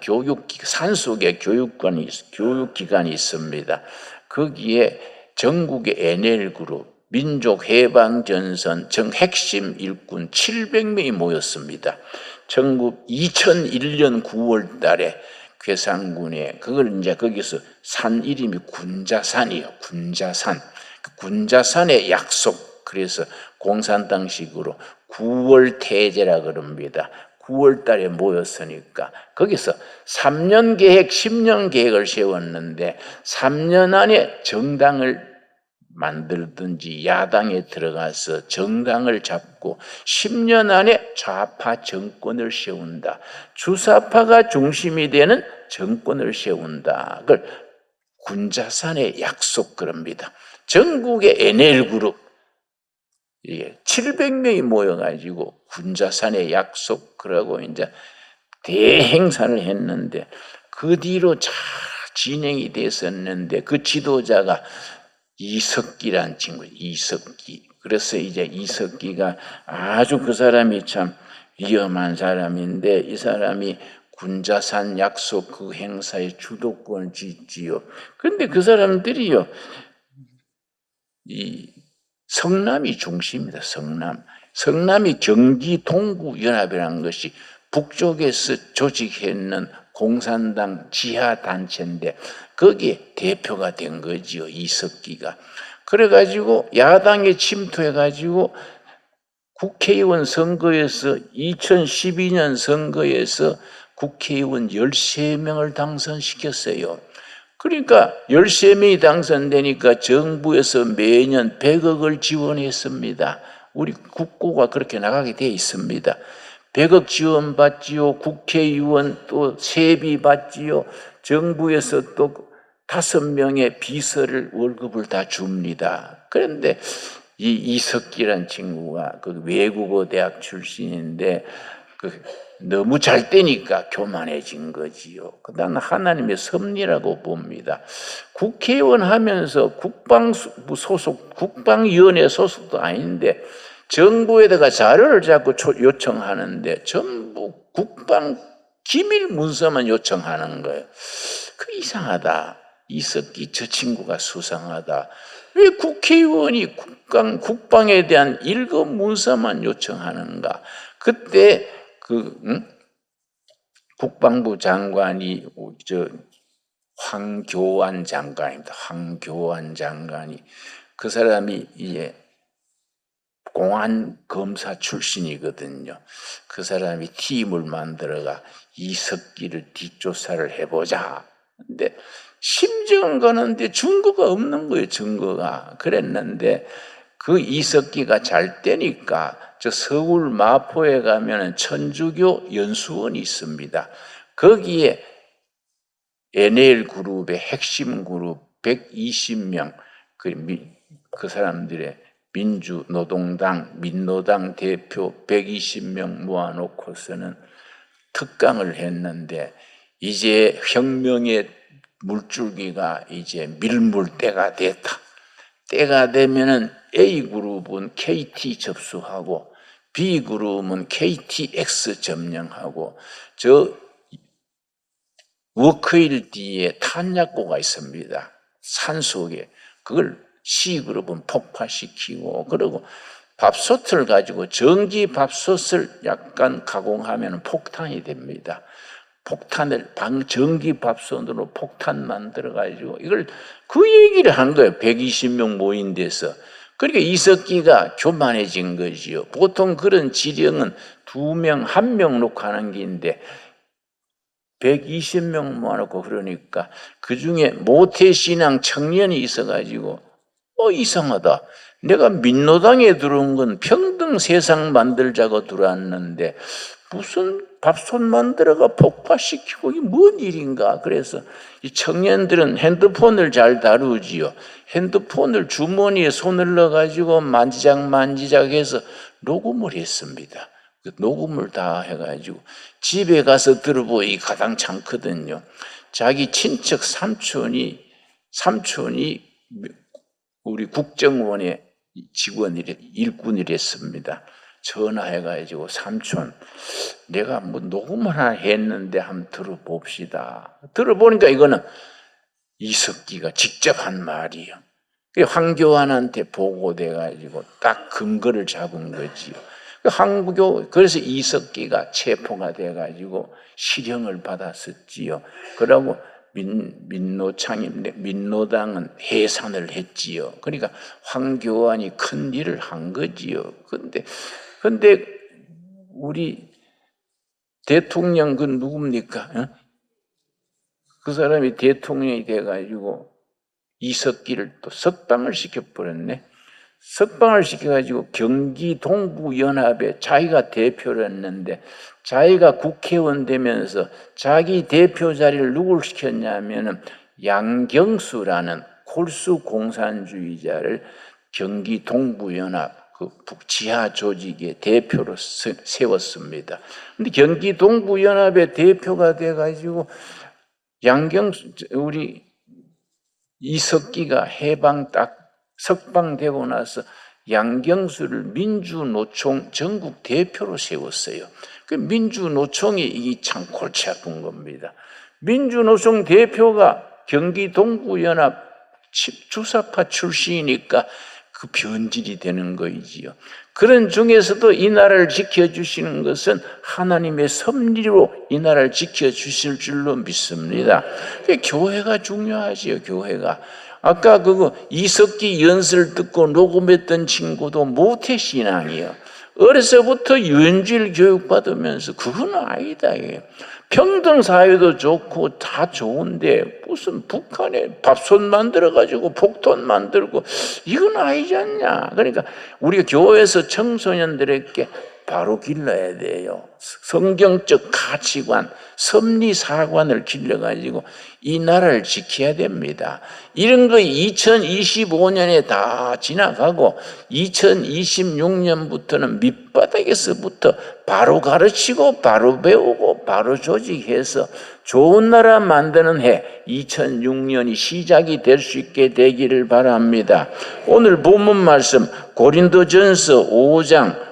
산속의 교육기관이 있습니다. 거기에 전국의 NL그룹, 민족해방전선 핵심 일꾼 700명이 모였습니다. 2001년 9월 달에 괴산군에 그걸 이제 거기서 산 이름이 군자산이에요. 군자산. 군자산의 약속. 그래서 공산당식으로 9월 태제라 그럽니다. 9월 달에 모였으니까 거기서 3년 계획, 10년 계획을 세웠는데 3년 안에 정당을 만들든지 야당에 들어가서 정당을 잡고 10년 안에 좌파 정권을 세운다. 주사파가 중심이 되는 정권을 세운다. 그걸 군자산의 약속 그럽니다. 전국의 NL그룹 700명이 모여가지고 군자산의 약속 그러고 이제 대행사를 했는데 그 뒤로 잘 진행이 됐었는데 그 지도자가 이석기란 친구, 이석기. 그래서 이제 이석기가 아주 그 사람이 참 위험한 사람인데 이 사람이 군자산 약속 그 행사의 주도권을 쥐지요. 그런데 그 사람들이요, 이 성남이 중심입니다. 성남이 경기 동구 연합이라는 것이 북쪽에서 조직했는 공산당 지하 단체인데 거기에 대표가 된 거지요. 이석기가. 그래가지고 야당에 침투해가지고 국회의원 선거에서 2012년 선거에서 국회의원 13명을 당선시켰어요. 그러니까 13명이 당선되니까 정부에서 매년 100억을 지원했습니다. 우리 국고가 그렇게 나가게 돼 있습니다. 100억 지원 받지요. 국회의원 또 세비 받지요. 정부에서 또 5명의 비서를 월급을 다 줍니다. 그런데 이 이석기란 친구가 그 외국어 대학 출신인데 너무 잘 되니까 교만해진 거지요. 그다음 하나님의 섭리라고 봅니다. 국회의원 하면서 국방위원회 소속도 아닌데 정부에다가 자료를 자꾸 요청하는데 전부 국방 기밀 문서만 요청하는 거예요. 그 이상하다. 이석기 저 친구가 수상하다. 왜 국회의원이 국방에 대한 일거문사만 요청하는가? 그때 국방부 장관이 황교안 장관입니다. 황교안 장관이 그 사람이 이제 공안 검사 출신이거든요. 그 사람이 팀을 만들어가 이석기를 뒷조사를 해보자. 근데 심증은 가는데 증거가 없는 거예요. 증거가. 그랬는데 그 이석기가 잘 되니까 저 서울 마포에 가면 천주교 연수원이 있습니다. 거기에 NL그룹의 핵심 그룹 120명 그 사람들의 민주노동당 민노당 대표 120명 모아놓고서는 특강을 했는데 이제 혁명의 물줄기가 이제 밀물 때가 됐다. 때가 되면은 A그룹은 KT 접수하고 B그룹은 KTX 점령하고 저 워크일 뒤에 탄약고가 있습니다. 산속에. 그걸 C그룹은 폭파시키고 그리고 밥솥을 가지고 전기 밥솥을 약간 가공하면 폭탄이 됩니다. 폭탄을 전기 밥솥으로 폭탄 만들어 가지고 이걸 그 얘기를 한 거예요. 120명 모인 데서. 그러니까 이석기가 교만해진 거지요. 보통 그런 지령은 2명, 1명 놓고 하는 게인데 120명 모아놓고 그러니까 그중에 모태신앙 청년이 있어가지고 이상하다. 내가 민노당에 들어온 건 평등 세상 만들자고 들어왔는데 무슨 밥솥 만들어가 폭파시키고 이게 뭔 일인가. 그래서 이 청년들은 핸드폰을 잘 다루지요. 핸드폰을 주머니에 손을 넣어가지고 만지작 해서 녹음을 했습니다. 녹음을 다 해가지고 집에 가서 들어보니 가장 참거든요. 자기 친척 삼촌이 우리 국정원의 일꾼이랬습니다. 전화해가지고 삼촌 내가 뭐 녹음을 하나 했는데 한번 들어봅시다. 들어보니까 이거는 이석기가 직접 한 말이에요. 황교안한테 보고돼가지고 딱 근거를 잡은 거지요. 그래서 이석기가 체포가 돼가지고 실형을 받았었지요. 그러고 민노당은 해산을 했지요. 그러니까 황교안이 큰 일을 한 거지요. 근데 우리 대통령 그 누굽니까? 그 사람이 대통령이 돼가지고 이석기를 또 석방을 시켜버렸네. 석방을 시켜가지고 경기 동부연합에 자기가 대표를 했는데 자기가 국회의원 되면서 자기 대표 자리를 누굴 시켰냐면은 양경수라는 골수 공산주의자를 경기 동부연합 그 북지하 조직의 대표로 세웠습니다. 근데 경기 동부연합의 대표가 돼가지고 우리 이석기가 석방되고 나서 양경수를 민주노총 전국 대표로 세웠어요. 그 민주노총이 이게 참 골치 아픈 겁니다. 민주노총 대표가 경기 동부연합 주사파 출신이니까 그 변질이 되는 거이지요. 그런 중에서도 이 나라를 지켜주시는 것은 하나님의 섭리로 이 나라를 지켜주실 줄로 믿습니다. 교회가 중요하지요. 교회가. 아까 이석기 연설 듣고 녹음했던 친구도 모태신앙이에요. 어려서부터 유엔주의를 교육받으면서 그건 아니다. 평등사회도 좋고 다 좋은데 무슨 북한에 밥솥 만들어가지고 폭탄 만들고 이건 아니지 않냐. 그러니까 우리가 교회에서 청소년들에게 바로 길러야 돼요. 성경적 가치관, 섭리사관을 길러가지고 이 나라를 지켜야 됩니다. 이런 거 2025년에 다 지나가고 2026년부터는 밑바닥에서부터 바로 가르치고 바로 배우고 바로 조직해서 좋은 나라 만드는 해 2006년이 시작이 될 수 있게 되기를 바랍니다. 오늘 본문 말씀 고린도전서 5장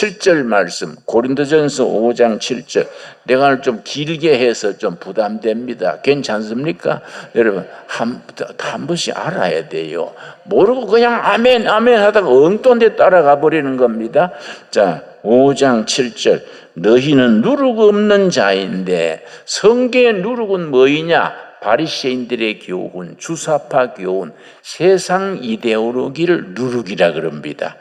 7절 말씀, 고린도전서 5장 7절. 내가 오늘 좀 길게 해서 좀 부담됩니다. 괜찮습니까? 여러분, 한 번씩 알아야 돼요. 모르고 그냥 아멘, 아멘 하다가 엉뚱한 데 따라가 버리는 겁니다. 자, 5장 7절. 너희는 누룩 없는 자인데, 성경의 누룩은 뭐이냐? 바리새인들의 교훈, 주사파 교훈, 세상 이데올로기를 누룩이라 그럽니다.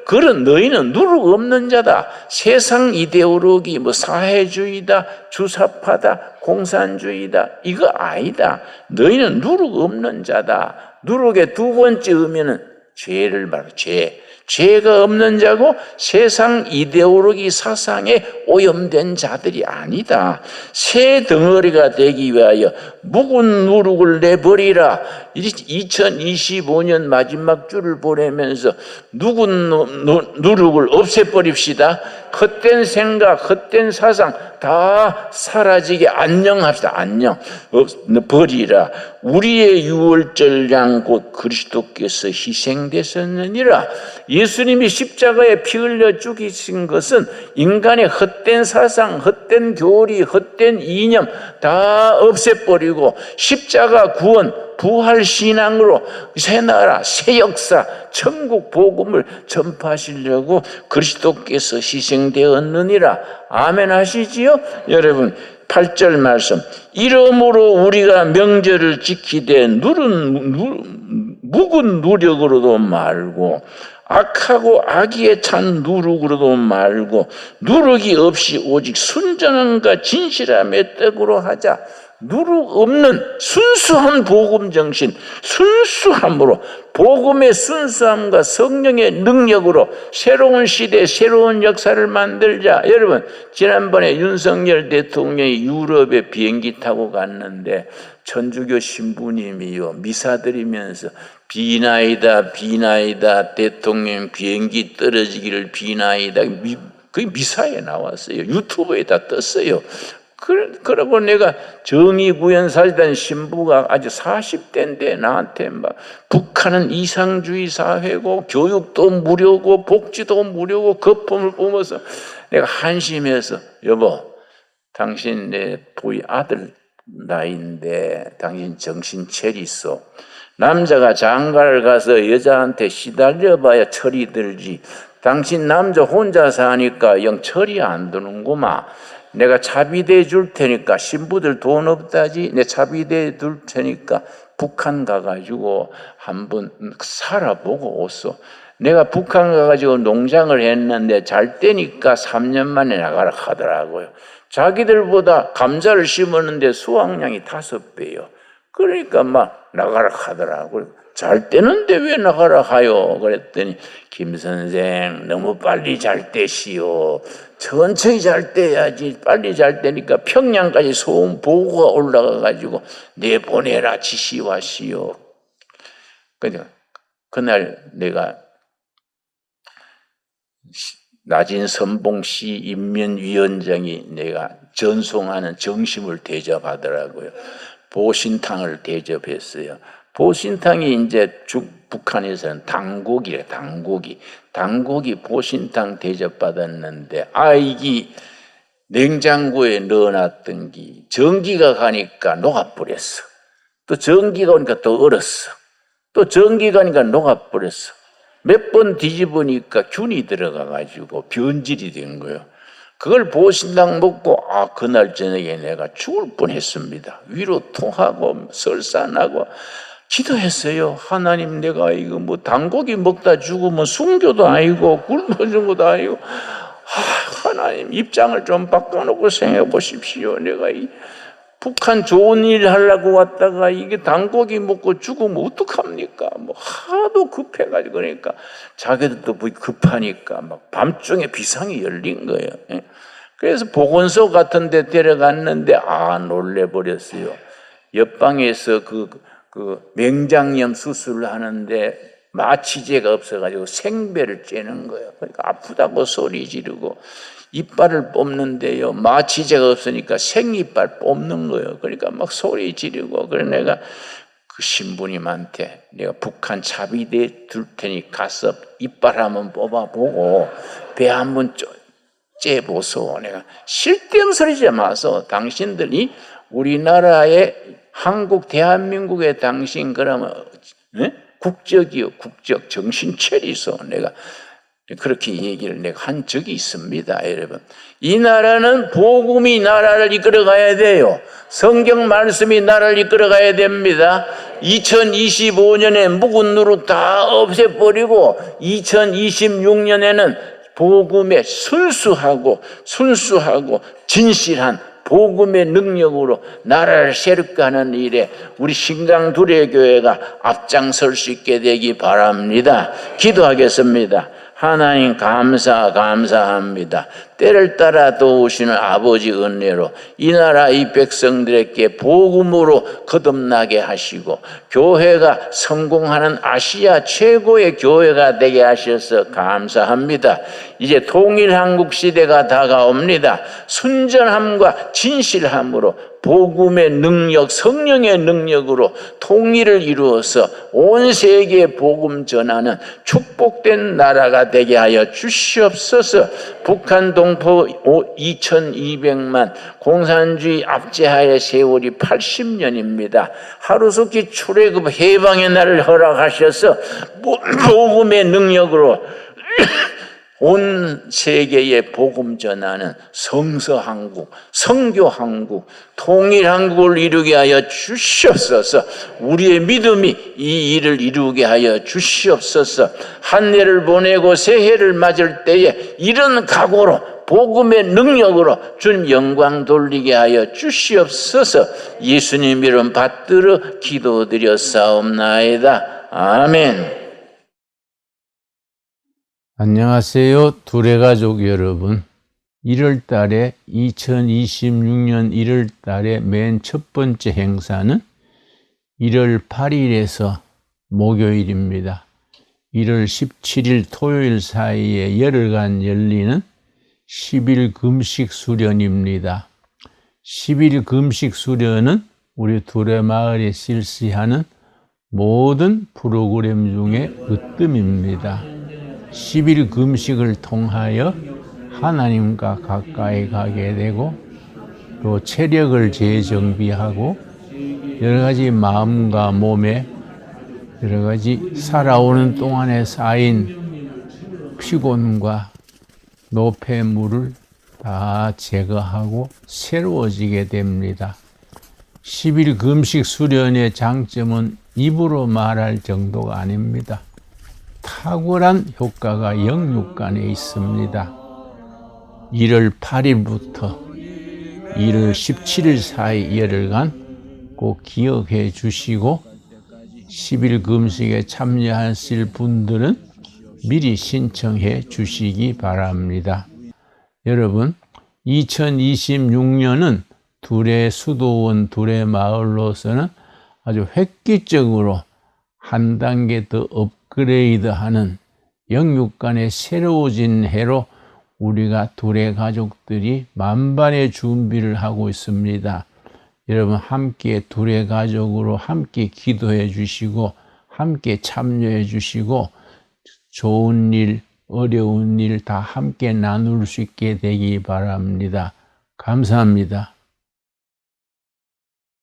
그런 너희는 누룩 없는 자다. 세상 이데올로기, 사회주의다, 주사파다, 공산주의다, 이거 아니다. 너희는 누룩 없는 자다. 누룩의 두 번째 의미는 죄를 말하고 죄가 없는 자고 세상 이데올로기 사상에 오염된 자들이 아니다. 새 덩어리가 되기 위하여 묵은 누룩을 내버리라. 2025년 마지막 주를 보내면서 묵은 누룩을 없애버립시다. 헛된 생각, 헛된 사상 다 사라지게 안녕합시다. 안녕. 버리라. 우리의 유월절 양 곧 그리스도께서 희생되셨느니라. 예수님이 십자가에 피 흘려 죽이신 것은 인간의 헛된 사상, 헛된 교리, 헛된 이념 다 없애버리고 십자가 구원, 부활 신앙으로 새 나라, 새 역사, 천국 복음을 전파하시려고 그리스도께서 희생되었느니라. 아멘 하시지요? 여러분 8절 말씀. 이러므로 우리가 명절을 지키되 묵은 누력으로도 말고 악하고 악의에 찬 누룩으로도 말고 누룩이 없이 오직 순전함과 진실함의 떡으로 하자. 누룩 없는 순수한 복음 정신, 순수함으로 복음의 순수함과 성령의 능력으로 새로운 시대, 새로운 역사를 만들자. 여러분, 지난번에 윤석열 대통령이 유럽에 비행기 타고 갔는데 천주교 신부님이요 미사 드리면서 비나이다 비나이다 대통령 비행기 떨어지기를 비나이다. 그게 미사에 나왔어요. 유튜브에 다 떴어요. 그러고 내가 정의구현사단 신부가 아주 40대인데 나한테 막 북한은 이상주의 사회고 교육도 무료고 복지도 무료고 거품을 뿜어서 내가 한심해서 여보 당신 내 아들 나이인데 당신 정신 차리소. 남자가 장가를 가서 여자한테 시달려봐야 철이 들지. 당신 남자 혼자 사니까 영 철이 안 드는구만. 내가 차비대 줄 테니까 신부들 돈 없다지 내 차비대 줄 테니까 북한 가가지고 한번 살아보고 오소. 내가 북한 가가지고 농장을 했는데 잘 되니까 3년 만에 나가라 하더라고요. 자기들보다 감자를 심었는데 수확량이 5배요. 그러니까 막 나가라 하더라고요. 잘 되는데 왜 나가라 하요? 그랬더니 김 선생 너무 빨리 잘 되시오. 천천히 잘 돼야지. 빨리 잘 되니까 평양까지 소음 보고가 올라가가지고 내보내라 지시와시오. 그러니까 그날 내가 나진 선봉시 인면위원장이 내가 전송하는 정심을 대접하더라고요. 보신탕을 대접했어요. 보신탕이 이제 북한에서는 당고기래, 당고기 보신탕 대접받았는데, 이게 냉장고에 넣어놨던 게 전기가 가니까 녹아버렸어. 또 전기가 오니까 또 얼었어. 또 전기가 가니까 녹아버렸어. 몇 번 뒤집으니까 균이 들어가가지고 변질이 된 거예요. 그걸 보신탕 먹고 그날 저녁에 내가 죽을 뻔했습니다. 위로 통하고 설사나고 기도했어요. 하나님 내가 이거 당고기 먹다 죽으면 순교도 아니고 굶어진 것도 아니고 하나님 입장을 좀 바꿔놓고 생각해 보십시오. 내가 이 북한 좋은 일 하려고 왔다가 이게 당고기 먹고 죽으면 어떡합니까? 하도 급해가지고 그러니까 자기들도 급하니까 막 밤중에 비상이 열린 거예요. 그래서 보건소 같은 데 데려갔는데 놀래버렸어요. 옆방에서 그 맹장염 수술을 하는데 마취제가 없어가지고 생배를 째는 거예요. 그러니까 아프다고 소리 지르고 이빨을 뽑는데요. 마취제가 없으니까 생이빨 뽑는 거예요. 그러니까 막 소리 지르고 그래 내가 그 신부님한테 내가 북한 자위대 둘 테니 가서 이빨 한번 뽑아보고 배 한번 째보소. 내가 쓸데없는 소리지 마소. 당신들이 우리나라의 한국 대한민국의 당신 그러면 국적이요, 국적 정신 차리소. 내가 그렇게 얘기를 내가 한 적이 있습니다. 여러분, 이 나라는 복음이 나라를 이끌어가야 돼요. 성경 말씀이 나라를 이끌어가야 됩니다. 2025년에 묵은 누룩 다 없애버리고 2026년에는 복음의 순수하고 진실한 복음의 능력으로 나라를 새롭게 하는 일에 우리 신강두레교회가 앞장설 수 있게 되기 바랍니다. 기도하겠습니다. 하나님 감사합니다. 때를 따라 도우시는 아버지 은혜로 이 나라 이 백성들에게 복음으로 거듭나게 하시고 교회가 성공하는 아시아 최고의 교회가 되게 하셔서 감사합니다. 이제 통일한국 시대가 다가옵니다. 순전함과 진실함으로 복음의 능력, 성령의 능력으로 통일을 이루어서 온 세계에 복음 전하는 축복된 나라가 되게 하여 주시옵소서. 북한 동포 2200만 공산주의 압제하의 세월이 80년입니다. 하루속히 출애굽 해방의 날을 허락하셔서 복음의 능력으로 온 세계에 복음 전하는 성서한국, 성교한국, 통일한국을 이루게 하여 주시옵소서. 우리의 믿음이 이 일을 이루게 하여 주시옵소서. 한 해를 보내고 새해를 맞을 때에 이런 각오로 복음의 능력으로 주님 영광 돌리게 하여 주시옵소서. 예수님 이름 받들어 기도드렸사옵나이다. 아멘. 안녕하세요. 두레가족 여러분. 1월 달에 2026년 1월 달에 맨 첫 번째 행사는 1월 8일에서 목요일입니다. 1월 17일 토요일 사이에 열흘간 열리는 10일 금식 수련입니다. 10일 금식 수련은 우리 두레마을에 실시하는 모든 프로그램 중에 으뜸입니다. 10일 금식을 통하여 하나님과 가까이 가게 되고 또 체력을 재정비하고 여러 가지 마음과 몸에 여러 가지 살아오는 동안에 쌓인 피곤과 노폐물을 다 제거하고 새로워지게 됩니다. 10일 금식 수련의 장점은 입으로 말할 정도가 아닙니다. 탁월한 효과가 영육간에 있습니다. 1월 8일부터 1월 17일 사이 열흘간 꼭 기억해 주시고 10일 금식에 참여하실 분들은 미리 신청해 주시기 바랍니다. 여러분, 2026년은 두레 수도원 두레 마을로서는 아주 획기적으로 한 단계 더 업그레이드하는 영육간에 새로워진 해로 우리가 두레 가족들이 만반의 준비를 하고 있습니다. 여러분 함께 두레 가족으로 함께 기도해 주시고 함께 참여해 주시고 좋은 일, 어려운 일 다 함께 나눌 수 있게 되기 바랍니다. 감사합니다.